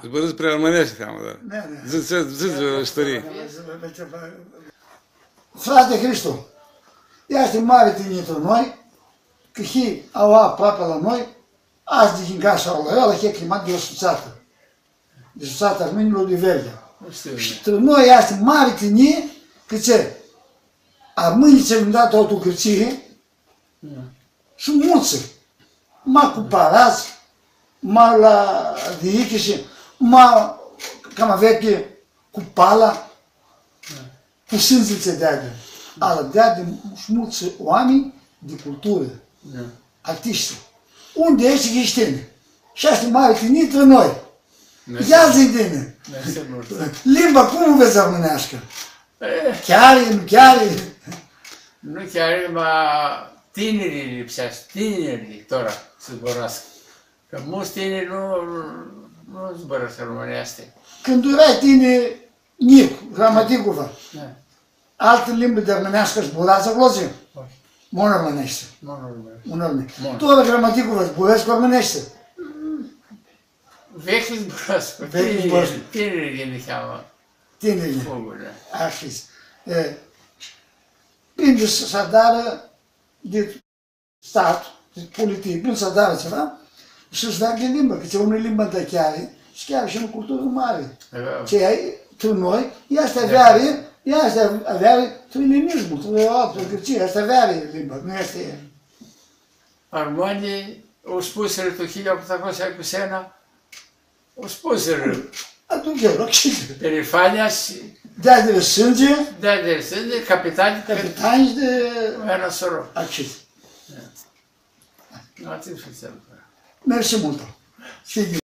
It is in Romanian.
Zbărâți prea armânește teamă, da. Ziți ștării. Frate Hristo, este mare tinitul noi, că ei au aproape la noi, azi din casa la el, e climat de suțată. De suțată armenilor de verde. Și noi este mare tini, că ce? Armânii ți-au dat autocrăție și mulți. Ma cu parazi, ma la diichiși, ma cam veche cu pala, cu sânzițe de-adă. Ala de-adă și mulți oameni de cultură, artiști. Unde ești creștini? Și asta mare tine între noi. Ia zi tine. Limba cum veți armânească? Chiar e, nu chiar e? Nu chiar e, ma tinerii lipsească, tinerii tora să zbărască. Că mulți tineri nu zbărăscă românească. Când erai tine mic, gramaticul, altă limbă de armânească zburați acolo? Mon armânește. Mon armânește. Tu la gramaticul zburezi cu armânește? Vechi zbărăscă. Tinerii le cheamă. Tinerii. Așa. Prin sadară de stat, de politic, prin sadară ceva, și-și dea de limbă, că ți-e unui limbă de chiare, și chiar și în cultură mare. Ce ai, tu noi, este aveare, tu linismul, tu altul, gârcie, este aveare limbă, nu este... Armanii au spus rătuchile, au putut să cu sena, au spus rău. Atunci eu rog și... Perifania și... Dea de sânge... Dea de sânge, capitani... Capitani de... Era soro. Acest. Nu ați fi să-l... Mersi mult.